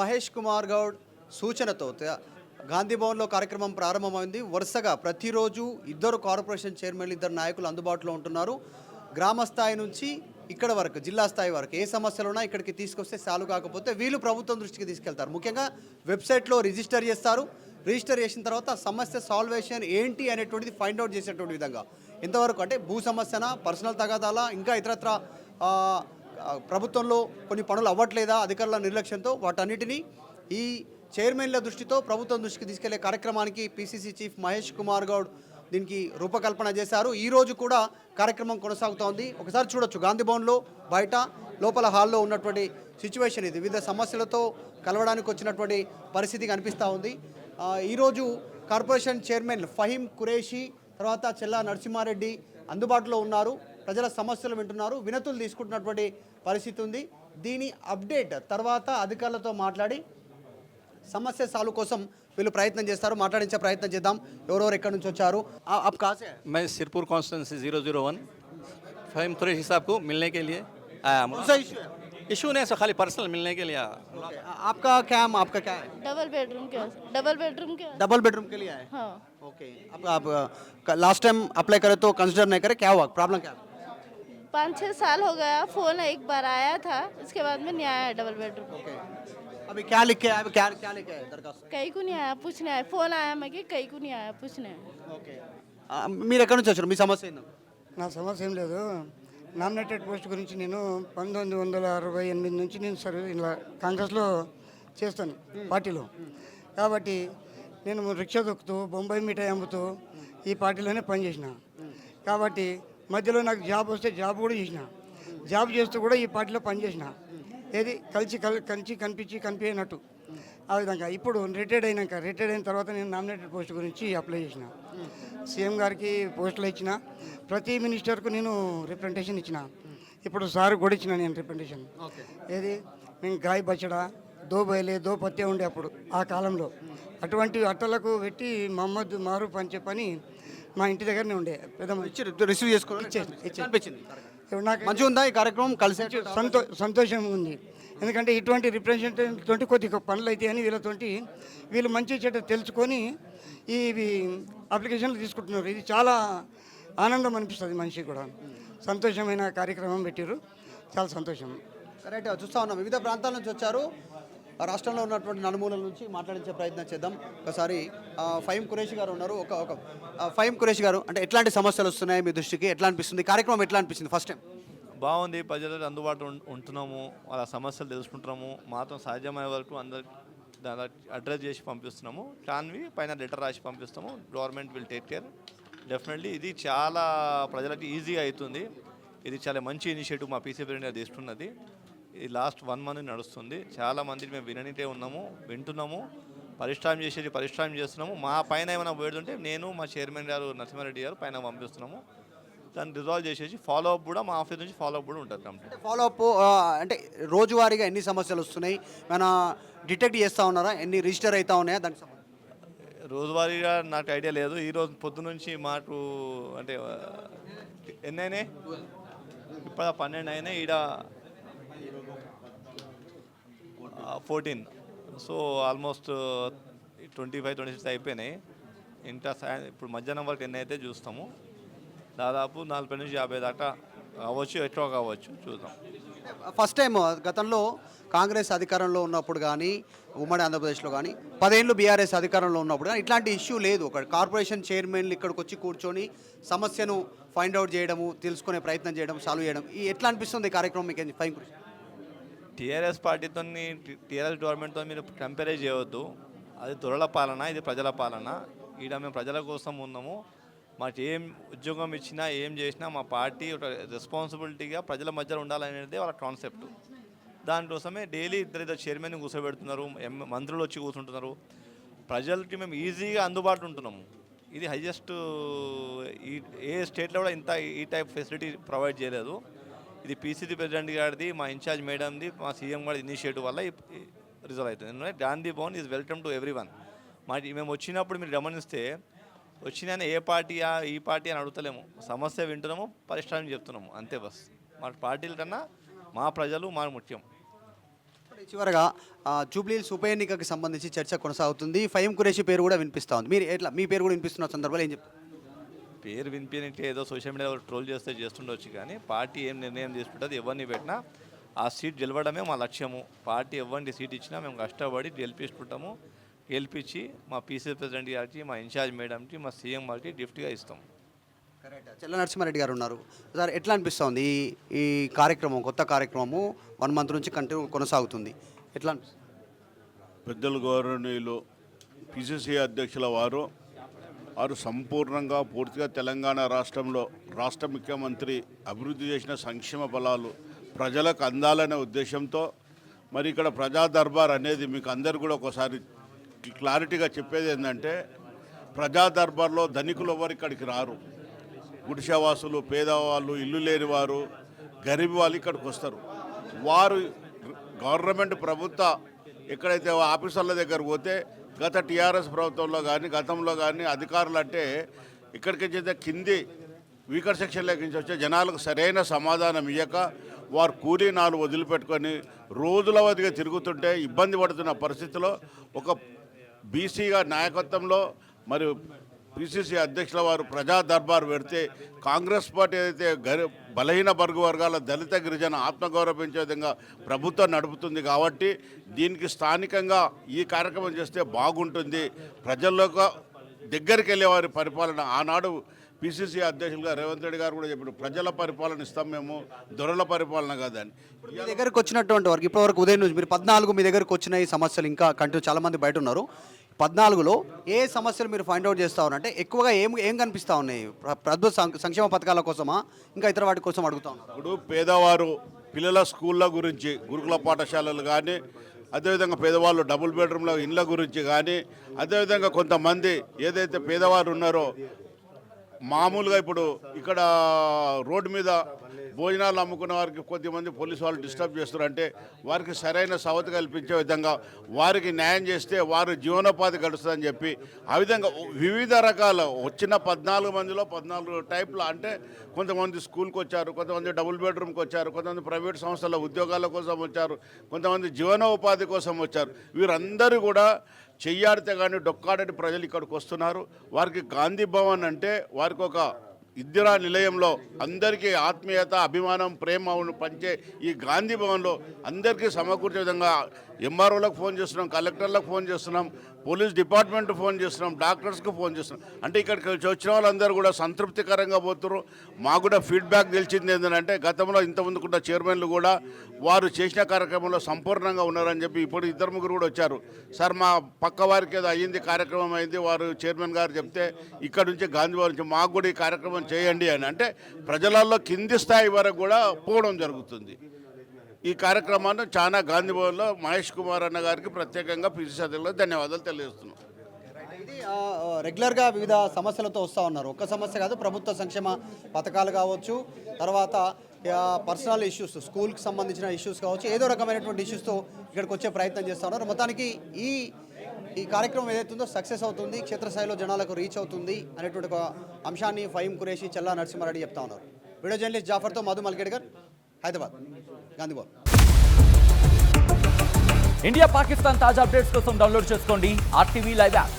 మహేష్ కుమార్ గౌడ్ సూచనతో గాంధీ భవన్లో కార్యక్రమం ప్రారంభమైంది. వరుసగా ప్రతిరోజు ఇద్దరు కార్పొరేషన్ చైర్మన్లు, ఇద్దరు నాయకులు అందుబాటులో ఉంటున్నారు. గ్రామ స్థాయి నుంచి ఇక్కడ వరకు, జిల్లా స్థాయి వరకు ఏ సమస్యలు ఉన్నా ఇక్కడికి తీసుకొస్తే చాలు. కాకపోతే వీళ్ళు ప్రభుత్వం దృష్టికి తీసుకెళ్తారు. ముఖ్యంగా వెబ్సైట్లో రిజిస్టర్ చేస్తారు. రిజిస్టర్ చేసిన తర్వాత సమస్య సాల్వేషన్ ఏంటి అనేటువంటిది ఫైండ్ అవుట్ చేసేటువంటి విధంగా ఎంతవరకు అంటే భూ సమస్యనా, పర్సనల్ తగాదాలా, ఇంకా ఇతరత్ర ప్రభుత్వంలో కొన్ని పనులు అవ్వట్లేదా అధికారుల నిర్లక్ష్యంతో, వాటన్నిటినీ ఈ చైర్మన్ల దృష్టితో ప్రభుత్వం దృష్టికి తీసుకెళ్లే కార్యక్రమానికి పిసిసి చీఫ్ మహేష్ కుమార్ గౌడ్ దీనికి రూపకల్పన చేశారు. ఈరోజు కూడా కార్యక్రమం కొనసాగుతోంది. ఒకసారి చూడొచ్చు గాంధీ భవన్లో బయట, లోపల హాల్లో ఉన్నటువంటి సిచ్యువేషన్ ఇది. వివిధ సమస్యలతో కలవడానికి వచ్చినటువంటి పరిస్థితి కనిపిస్తూ ఉంది. ఈరోజు కార్పొరేషన్ చైర్మన్ ఫహీం ఖురేషీ, తర్వాత చెల్లా నరసింహారెడ్డి అందుబాటులో ఉన్నారు. ప్రజల సమస్యలు వింటున్నారు, వినతులు తీసుకుంటున్నటువంటి పరిస్థితి ఉంది. దీని అప్డేట్ తర్వాత అధికారులతో మాట్లాడి సమస్య సాల్వ్ కోసం వీళ్ళు ప్రయత్నం చేస్తారు. మాట్లాడించే ప్రయత్నం చేద్దాం. ఎవరెవరు ఎక్కడి నుంచి వచ్చారు? आप कहाँ से हैं? मैं सिरपुर कॉन्स्टिट्यूंसी 001 फहीम कुरैशी साहब को मिलने के लिए आया हूँ। कौन सा इशू है? इशू नहीं सो खाली पर्सनल मिलने के लिए आया। आपका क्या आपका क्या है? डबल बेडरूम के डबल बेडरूम के लिए आए? हाँ। ओके, आप लास्ट टाइम अप्लाई करे तो कंसिडर नहीं करे, क्या हुआ, प्रॉब्लम क्या है? 5-6 साल हो गया, फोन एक बार आया था, इसके बाद में नहीं आया डबल बेडरूम। ओके, अभी क्या लिख के आए, क्या क्या लेके आए दरखास्त? कहीं को नहीं आया, पूछने आया, फोन आया मैं कि कहीं को नहीं आया पूछने। ఓకే, మీరు ఎక్కడి నుంచి వచ్చారు? మీ సమస్య ఏంది? నా సమస్య ఏం లేదు. నామినేటెడ్ పోస్ట్ గురించి నేను 1968 నుంచి నేను ఇలా కాంగ్రెస్లో చేస్తాను పార్టీలో. కాబట్టి నేను రిక్షా దొక్కుతూ బొంబాయి మిఠాయి అమ్ముతూ ఈ పార్టీలోనే పనిచేసిన. కాబట్టి మధ్యలో నాకు జాబ్ వస్తే జాబ్ కూడా చేసిన. జాబ్ చేస్తూ కూడా ఈ పార్టీలో పనిచేసిన. ఏది కనిపించినట్టు ఆ విధంగా. ఇప్పుడు రిటైర్డ్ అయిన తర్వాత నేను నామినేటెడ్ పోస్ట్ గురించి అప్లై చేసిన. సీఎం గారికి పోస్టులు ఇచ్చిన, ప్రతి మినిస్టర్కు నేను రిప్రజెంటేషన్ ఇచ్చిన. ఇప్పుడు సార్ కూడా ఇచ్చిన నేను రిప్రజెంటేషన్. ఏది నేను గాయ బచ్చడా, దో బయలే దో పత్తే ఉండే అప్పుడు ఆ కాలంలో. అటువంటి అట్టలకు పెట్టి మహమ్మద్ మారూఫ్ అని చెప్పని మా ఇంటి దగ్గరనే ఉండే పెద్ద రిసీవ్ చేసుకోవాలి. ఇప్పుడు నాకు మంచిగా ఉందా ఈ కార్యక్రమం? కలిసి సంతోషం ఉంది. ఎందుకంటే ఇటువంటి రిప్రజెంటేటివ్ తోటి కొద్దిగా పనులు అయితే అని వీళ్ళు మంచి చెడ్డ తెలుసుకొని ఇవి అప్లికేషన్లు తీసుకుంటున్నారు. ఇది చాలా ఆనందం అనిపిస్తుంది మనిషికి కూడా. సంతోషమైన కార్యక్రమం పెట్టారు, చాలా సంతోషం. రైట్, చూస్తూ ఉన్నాం. వివిధ ప్రాంతాల నుంచి వచ్చారు. రాష్ట్రంలో ఉన్నటువంటి నలుమూలల నుంచి మాట్లాడించే ప్రయత్నం చేద్దాం. ఒకసారి ఫహీం ఖురేషీ గారు ఉన్నారు. ఫహీం ఖురేషీ గారు, అంటే ఎట్లాంటి సమస్యలు వస్తున్నాయి మీ దృష్టికి? ఎట్లా అనిపిస్తుంది కార్యక్రమం? ఎట్లా అనిపిస్తుంది ఫస్ట్ టైం? బాగుంది. ప్రజలకు అందుబాటులో ఉంటున్నాము, వాళ్ళ సమస్యలు తెలుసుకుంటున్నాము. మాత్రం సాధ్యమయ్యే వరకు అందరు దాని అడ్రస్ చేసి పంపిస్తున్నాము. కాన్వి పైన లెటర్ రాసి పంపిస్తాము. Government will take care definitely. ఇది చాలా ప్రజలకు ఈజీగా అవుతుంది. ఇది చాలా మంచి ఇనిషియేటివ్ మా పీసీ ప్రెసిడెంట్ తీసుకున్నది. ఇది లాస్ట్ 1 month నడుస్తుంది. చాలా మందికి మేము విననిటే ఉన్నాము, వింటున్నాము, పరిష్కారం చేస్తున్నాము. మా పైన ఏమైనా పోతుంటే నేను మా చైర్మన్ గారు నరసింహారెడ్డి గారు పైన పంపిస్తున్నాము. దాన్ని రిజాల్వ్ చేసేసి ఫాలో అప్ కూడా మా ఆఫీస్ నుంచి ఫాలో అప్ కూడా ఉంటుంది. కంప్లీట్ ఫాలో అప్ అంటే రోజువారీగా ఎన్ని సమస్యలు వస్తున్నాయి మన డిటెక్ట్ చేస్తూ ఉన్నారా? ఎన్ని రిజిస్టర్ అవుతా ఉన్నాయా? దానికి రోజువారీగా నాకు ఐడియా లేదు. ఈరోజు పొద్దు నుంచి మాకు అంటే ఎన్ని అయినాయి? ఇప్పుడు 12 అయినాయి, ఈడ 14. సో ఆల్మోస్ట్ 25-26 అయిపోయినాయి. ఇంకా ఇప్పుడు మధ్యాహ్నం వరకు ఎన్ని అయితే చూస్తాము. దాదాపు 40 నుంచి 50 దాకా కావచ్చు, ఎక్కువ కావచ్చు, చూద్దాం. ఫస్ట్ టైం గతంలో కాంగ్రెస్ అధికారంలో ఉన్నప్పుడు కానీ, ఉమ్మడి ఆంధ్రప్రదేశ్లో కానీ, 10 ఏళ్ళు బీఆర్ఎస్ అధికారంలో ఉన్నప్పుడు కానీ ఇట్లాంటి ఇష్యూ లేదు. ఒక కార్పొరేషన్ చైర్మన్లు ఇక్కడికి వచ్చి కూర్చొని సమస్యను ఫైండ్ అవుట్ చేయడము, తెలుసుకునే ప్రయత్నం చేయడం, సాల్వ్ చేయడం, ఎట్లా అనిపిస్తుంది ఈ కార్యక్రమం మీకు? ఫైన్ టీఆర్ఎస్ పార్టీతో, టీఆర్ఎస్ గవర్నమెంట్తో మీరు కంపేర్ చేయవద్దు. అది దొరల పాలన, ఇది ప్రజల పాలన. ఈడ మేము ప్రజల కోసం ఉన్నాము. మాకు ఏం ఉద్యోగం ఇచ్చినా, ఏం చేసినా మా పార్టీ ఒక రెస్పాన్సిబిలిటీగా ప్రజల మధ్యలో ఉండాలనేది వాళ్ళ కాన్సెప్ట్. దానికోసమే డైలీ ఇద్దరు చైర్మన్ కూర్చోబెడుతున్నారు, మంత్రులు వచ్చి కూర్చుంటున్నారు. ప్రజలకి మేము ఈజీగా అందుబాటులో ఉంటున్నాము. ఇది హైయెస్ట్, ఏ స్టేట్లో కూడా ఈ టైప్ ఫెసిలిటీ ప్రొవైడ్ చేయలేదు. ఇది పీసీసీ ప్రెసిడెంట్ గారిది, మా ఇన్ఛార్జ్ మేడంది, మా సీఎం గారి ఇనిషియేటివ్ వల్ల రిజల్ట్ అవుతుంది. ఎందుకంటే Gandhi Bhavan is welcome to everyone. మేము వచ్చినప్పుడు మీరు గమనిస్తే వచ్చిన ఏ పార్టీయా ఈ పార్టీ అని అడుగుతలేము. సమస్య వింటున్నాము, పరిష్కారం చెప్తున్నాము, అంతే బస్. మా పార్టీల కన్నా మా ప్రజలు మాకు ముఖ్యం. చివరగా జూబ్లీహిల్స్ ఉప ఎన్నికకి సంబంధించి చర్చ కొనసాగుతుంది. ఫహీం ఖురేషీ పేరు కూడా వినిపిస్తూ ఉంది. మీరు ఎట్లా మీ పేరు కూడా వినిపిస్తున్న సందర్భాలు ఏం చెప్తారు? పేరు వినిపించే ఏదో సోషల్ మీడియాలో ట్రోల్ చేస్తే చేస్తుండొచ్చు, కానీ పార్టీ ఏం నిర్ణయం తీసుకుంటుంది, ఎవరిని పెట్టినా ఆ సీట్ గెలవడమే మా లక్ష్యము. పార్టీ ఎవరిని సీట్ ఇచ్చినా మేము కష్టపడి గెలిపించుకుంటాము. గెలిపించి మా పీసీసీ ప్రెసిడెంట్ గారికి, మా ఇన్ఛార్జ్ మేడంకి, మా సీఎం గారికి గిఫ్ట్గా ఇస్తాం. కరెక్ట్. చెల్ల నరసింహారెడ్డి గారు ఉన్నారు సార్. ఎట్లా అనిపిస్తుంది ఈ కార్యక్రమం, కొత్త కార్యక్రమము 1 మంత్ నుంచి కంటిన్యూ కొనసాగుతుంది, ఎట్లా అనిపిస్తుంది? పెద్దలు గౌరవనీయులు పిసిసి అధ్యక్షుల వారు సంపూర్ణంగా పూర్తిగా తెలంగాణ రాష్ట్రంలో రాష్ట్ర ముఖ్యమంత్రి అభివృద్ధి చేసిన సంక్షేమ ఫలాలు ప్రజలకు అందాలనే ఉద్దేశంతో మరి ఇక్కడ ప్రజా దర్బార్ అనేది మీకు అందరు కూడా ఒకసారి క్లారిటీగా చెప్పేది ఏంటంటే, ప్రజా దర్బార్లో ధనికులు ఎవరు ఇక్కడికి రారు. గుడిసెవాసులు, పేదవాళ్ళు, ఇల్లు లేని వారు, గరీబ్ వాళ్ళు ఇక్కడికి వస్తారు. వారు గవర్నమెంట్ ప్రభుత్వ ఎక్కడైతే ఆఫీసర్ల దగ్గర పోతే గత టీఆర్ఎస్ ప్రభుత్వంలో కానీ గతంలో కానీ అధికారులు అంటే ఇక్కడికి అయితే కింది వీకర్ సెక్షన్లోకి నుంచి వచ్చే జనాలకు సరైన సమాధానం ఇవ్వక వారు కూలీ నాలు వదిలిపెట్టుకొని రోజులవధిగా తిరుగుతుంటే ఇబ్బంది పడుతున్న పరిస్థితిలో ఒక బీసీగా నాయకత్వంలో మరి పిసిసి అధ్యక్షుల వారు ప్రజా దర్బార్ పెడితే కాంగ్రెస్ పార్టీ ఏదైతే బలహీన బరుగు వర్గాల దళిత గిరిజన ఆత్మగౌరవం పెంచే విధంగా ప్రభుత్వం నడుపుతుంది. కాబట్టి దీనికి స్థానికంగా ఈ కార్యక్రమం చేస్తే బాగుంటుంది. ప్రజల్లోకి దగ్గరికి వెళ్ళే వారి పరిపాలన ఆనాడు పిసిసి అధ్యక్షులుగా రేవంత్ రెడ్డి గారు కూడా చెప్పారు, ప్రజల పరిపాలన ఇస్తాం మేము, దొరల పరిపాలన కాదని. మీ దగ్గరకు వచ్చినటువంటి వరకు ఇప్పటివరకు ఉదయం నుంచి మీరు 14 మీ దగ్గరకు వచ్చిన ఈ సమస్యలు ఇంకా కంటిన్యూ చాలామంది బయట ఉన్నారు. 14లో ఏ సమస్యలు మీరు ఫైండ్ అవుట్ చేస్తూ ఉన్నారంటే ఎక్కువగా ఏం కనిపిస్తూ ఉన్నాయి? ప్రభుత్వ సంక్షేమ పథకాల కోసమా ఇంకా ఇతర వాటి కోసం అడుగుతా ఉన్నారు? ఇప్పుడు పేదవారు పిల్లల స్కూళ్ళ గురించి, గురుకుల పాఠశాలలు కానీ, అదేవిధంగా పేదవాళ్ళు డబుల్ బెడ్రూమ్ల ఇళ్ళ గురించి కానీ, అదేవిధంగా కొంతమంది ఏదైతే పేదవారు ఉన్నారో మామూలుగా ఇప్పుడు ఇక్కడ రోడ్డు మీద భోజనాలు అమ్ముకున్న వారికి కొద్దిమంది పోలీసు వాళ్ళు డిస్టర్బ్ చేస్తున్నారంటే వారికి సరైన సవతి కల్పించే విధంగా వారికి న్యాయం చేస్తే వారు జీవనోపాధి గడుస్తుందని చెప్పి ఆ విధంగా వివిధ రకాల వచ్చిన 14 మందిలో 14 టైప్ల అంటే కొంతమంది స్కూల్కి వచ్చారు, కొంతమంది డబుల్ బెడ్రూమ్కి వచ్చారు, కొంతమంది ప్రైవేట్ సంస్థల ఉద్యోగాల కోసం వచ్చారు, కొంతమంది జీవనోపాధి కోసం వచ్చారు. వీరందరూ కూడా చెయ్యాడితే కానీ డొక్కాడని ప్రజలు ఇక్కడికి వస్తున్నారు. వారికి గాంధీ భవన్ అంటే వారికి ఒక ఇందిరా నిలయంలో అందరికీ ఆత్మీయత, అభిమానం, ప్రేమ పంచే ఈ గాంధీ భవన్లో అందరికీ సమకూర్చే విధంగా ఎంఆర్ఓలకు ఫోన్ చేస్తున్నాం, కలెక్టర్లకు ఫోన్ చేస్తున్నాం, పోలీస్ డిపార్ట్మెంట్ ఫోన్ చేస్తున్నాం, డాక్టర్స్కి ఫోన్ చేస్తున్నాం. అంటే ఇక్కడికి వచ్చిన వాళ్ళందరూ కూడా సంతృప్తికరంగా పోతున్నారు. మాకు కూడా ఫీడ్బ్యాక్ తెలిసింది ఏంటంటే గతంలో ఇంతకుముందుకున్న చైర్మన్లు కూడా వారు చేసిన కార్యక్రమంలో సంపూర్ణంగా ఉన్నారని చెప్పి ఇప్పుడు 2-3 కూడా వచ్చారు. సార్ మా పక్క వారికి ఏదో అయ్యింది, కార్యక్రమం అయింది, వారు చైర్మన్ గారు చెప్తే ఇక్కడ నుంచి గాంధీ భవన్ నుంచి మాకు కూడా ఈ కార్యక్రమం చేయండి అని అంటే ప్రజలలో కింది స్థాయి వరకు కూడా పోవడం జరుగుతుంది. ఈ కార్యక్రమాన్ని చాలా గాంధీ భవన్లో మహేష్ కుమార్ అన్న గారికి ప్రత్యేకంగా పిసిసి అధ్యక్షులకు ధన్యవాదాలు తెలియజేస్తున్నాం. ఇది రెగ్యులర్గా వివిధ సమస్యలతో వస్తూ ఉన్నారు. ఒక్క సమస్య కాదు, ప్రభుత్వ సంక్షేమ పథకాలు కావచ్చు, తర్వాత పర్సనల్ ఇష్యూస్, స్కూల్కి సంబంధించిన ఇష్యూస్ కావచ్చు, ఏదో రకమైనటువంటి ఇష్యూస్తో ఇక్కడికి వచ్చే ప్రయత్నం చేస్తూ ఉన్నారు. మొత్తానికి ఈ కార్యక్రమం ఏదైతుందో సక్సెస్ అవుతుంది, క్షేత్రస్థాయిలో జనాలకు రీచ్ అవుతుంది అనేటువంటి ఒక అంశాన్ని ఫహీం ఖురేషీ, చెల్లా నరసింహారెడ్డి చెప్తా ఉన్నారు. వీడియో జర్నలిస్ట్ జాఫర్తో మధు మల్కేడ్కర్, హైదరాబాద్, గాంధీ భవన్. ఇండియా పాకిస్తాన్ తాజా అప్డేట్స్ కోసం డౌన్లోడ్ చేసుకోండి RTV లైవ్ యాప్.